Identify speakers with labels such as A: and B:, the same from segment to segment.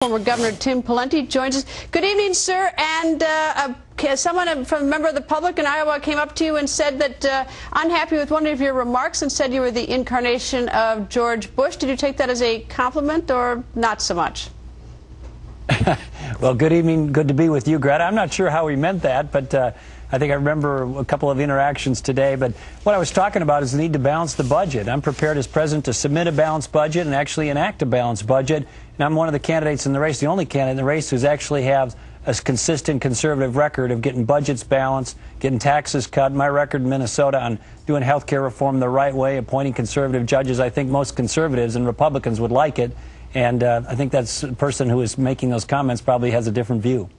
A: Former Governor Tim Pawlenty joins us. Good evening, sir. And someone from a member of the public in Iowa came up to you and said that unhappy with one of your remarks and said you were the incarnation of George Bush. Did you take that as a compliment or not so much?
B: Well, good evening. Good to be with you, Greta. I'm not sure how he meant that, but I think I remember a couple of interactions today. But what I was talking about is the need to balance the budget. I'm prepared as president to submit a balanced budget and actually enact a balanced budget. And I'm one of the candidates in the race, the only candidate in the race who's actually has a consistent conservative record of getting budgets balanced, getting taxes cut. My record in Minnesota on doing health care reform the right way, appointing conservative judges. I think most conservatives and Republicans would like it. And I think that's the person who is making those comments probably has a different view.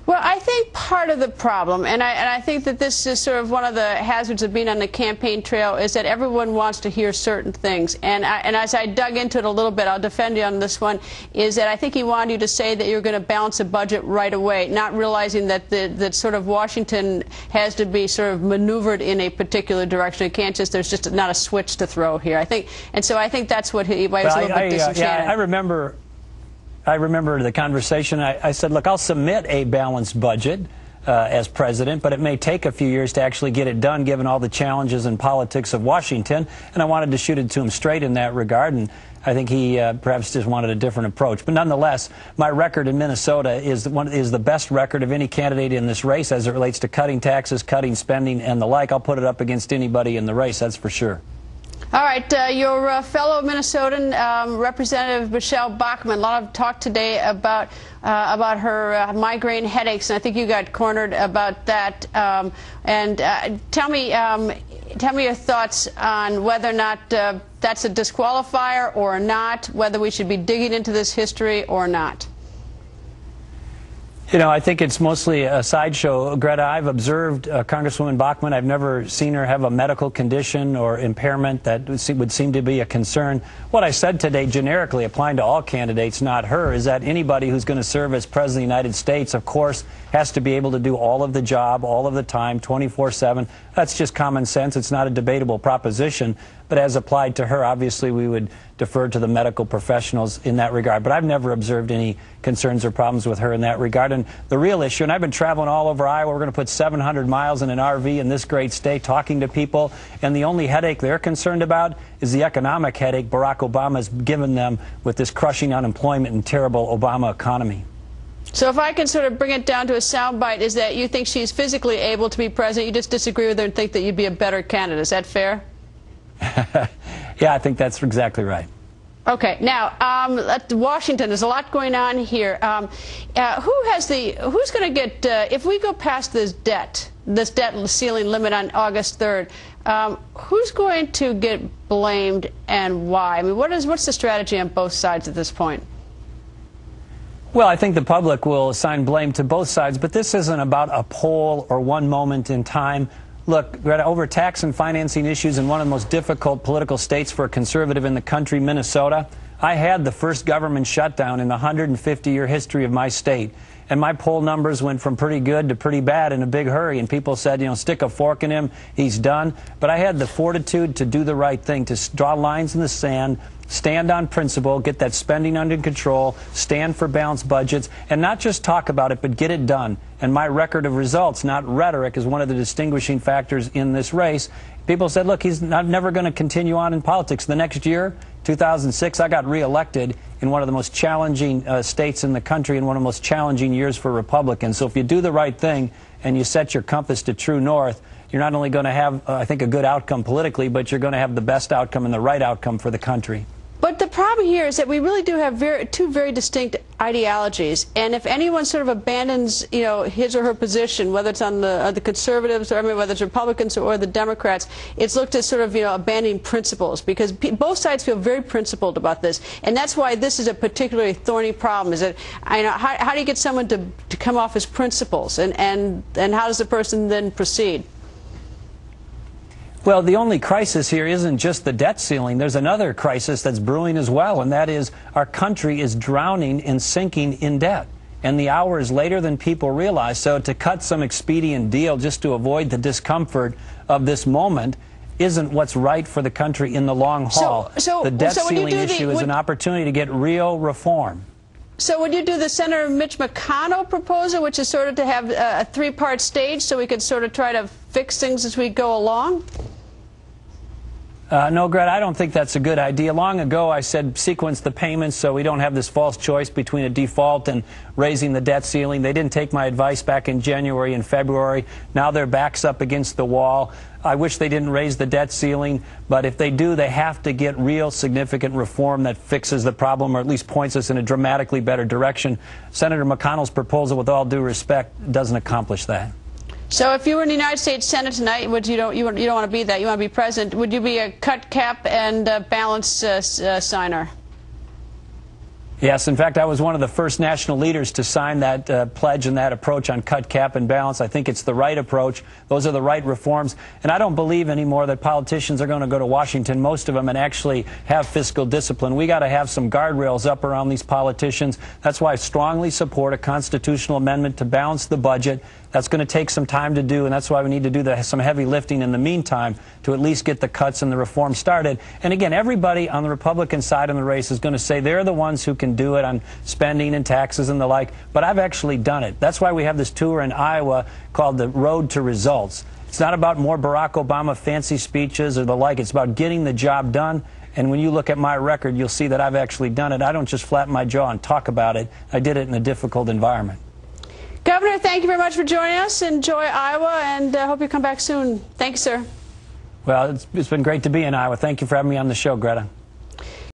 A: Well, I think part of the problem, and I think that this is sort of one of the hazards of being on the campaign trail, is that everyone wants to hear certain things. And as I dug into it a little bit, I'll defend you on this one, is that I think he wanted you to say that you're going to balance a budget right away, not realizing that that sort of Washington has to be sort of maneuvered in a particular direction. It can't just, there's just not a switch to throw here. I think that's what he was a little bit disenchanted.
B: Yeah, I remember the conversation. I said, look, I'll submit a balanced budget as president, but it may take a few years to actually get it done given all the challenges and politics of Washington. And I wanted to shoot it to him straight in that regard. And I think he perhaps just wanted a different approach. But nonetheless, my record in Minnesota is the best record of any candidate in this race as it relates to cutting taxes, cutting spending, and the like. I'll put it up against anybody in the race, that's for sure.
A: All right, your fellow Minnesotan, Representative Michelle Bachmann, a lot of talk today about her migraine headaches, and I think you got cornered about that. Tell me your thoughts on whether or not that's a disqualifier or not, whether we should be digging into this history or not.
B: You know, I think it's mostly a sideshow. Greta, I've observed Congresswoman Bachmann. I've never seen her have a medical condition or impairment that would seem to be a concern. What I said today, generically applying to all candidates, not her, is that anybody who's going to serve as President of the United States, of course, has to be able to do all of the job, all of the time, 24/7. That's just common sense. It's not a debatable proposition. But as applied to her, obviously we would defer to the medical professionals in that regard. But I've never observed any concerns or problems with her in that regard. And the real issue, and I've been traveling all over Iowa, we're going to put 700 miles in an RV in this great state, talking to people, and the only headache they're concerned about is the economic headache Barack Obama's given them with this crushing unemployment and terrible Obama economy.
A: So if I can sort of bring it down to a soundbite, is that you think she's physically able to be president, you just disagree with her and think that you'd be a better candidate. Is that fair?
B: Yeah, I think that's exactly right.
A: Okay, now Washington. There's a lot going on here. Who's going to get if we go past this debt ceiling limit on August 3rd? Who's going to get blamed and why? I mean, what's the strategy on both sides at this point?
B: Well, I think the public will assign blame to both sides, but this isn't about a poll or one moment in time. Look, Greta, over tax and financing issues in one of the most difficult political states for a conservative in the country, Minnesota, I had the first government shutdown in the 150-year history of my state. And my poll numbers went from pretty good to pretty bad in a big hurry. And people said, you know, stick a fork in him, he's done. But I had the fortitude to do the right thing, to draw lines in the sand, stand on principle, get that spending under control, stand for balanced budgets, and not just talk about it, but get it done. And my record of results, not rhetoric, is one of the distinguishing factors in this race. People said, look, he's never going to continue on in politics. The next year, 2006, I got reelected in one of the most challenging states in the country and one of the most challenging years for Republicans. So if you do the right thing and you set your compass to true north, you're not only going to have, I think, a good outcome politically, but you're going to have the best outcome and the right outcome for the country.
A: But the problem here is that we really do have two very distinct ideologies, and if anyone sort of abandons, you know, his or her position, whether it's on the conservatives, or I mean, whether it's Republicans or the Democrats, it's looked at sort of, you know, abandoning principles, because both sides feel very principled about this, and that's why this is a particularly thorny problem. Is that, you know, how do you get someone to come off his principles, and how does the person then proceed?
B: Well, the only crisis here isn't just the debt ceiling. There's another crisis that's brewing as well, and that is our country is drowning and sinking in debt. And the hour is later than people realize. So to cut some expedient deal just to avoid the discomfort of this moment isn't what's right for the country in the long haul. The debt ceiling issue is an opportunity to get real reform.
A: So would you do the Senator Mitch McConnell proposal, which is sort of to have a three-part stage so we could sort of try to fix things as we go along?
B: No, Greta, I don't think that's a good idea. Long ago, I said sequence the payments so we don't have this false choice between a default and raising the debt ceiling. They didn't take my advice back in January and February. Now their back's up against the wall. I wish they didn't raise the debt ceiling, but if they do, they have to get real significant reform that fixes the problem or at least points us in a dramatically better direction. Senator McConnell's proposal, with all due respect, doesn't accomplish that.
A: So if you were in the United States Senate tonight, you don't want to be that, you want to be president, would you be a cut, cap, and balance signer?
B: Yes, in fact, I was one of the first national leaders to sign that pledge and that approach on cut, cap, and balance. I think it's the right approach. Those are the right reforms. And I don't believe anymore that politicians are going to go to Washington, most of them, and actually have fiscal discipline. We got to have some guardrails up around these politicians. That's why I strongly support a constitutional amendment to balance the budget. That's going to take some time to do, and that's why we need to do some heavy lifting in the meantime to at least get the cuts and the reform started. And again, everybody on the Republican side in the race is going to say they're the ones who can do it on spending and taxes and the like, but I've actually done it. That's why we have this tour in Iowa called the Road to Results. It's not about more Barack Obama fancy speeches or the like. It's about getting the job done. And when you look at my record, you'll see that I've actually done it. I don't just flatten my jaw and talk about it. I did it in a difficult environment.
A: Governor, thank you very much for joining us. Enjoy Iowa, and I hope you come back soon. Thank you, sir.
B: Well, it's been great to be in Iowa. Thank you for having me on the show, Greta.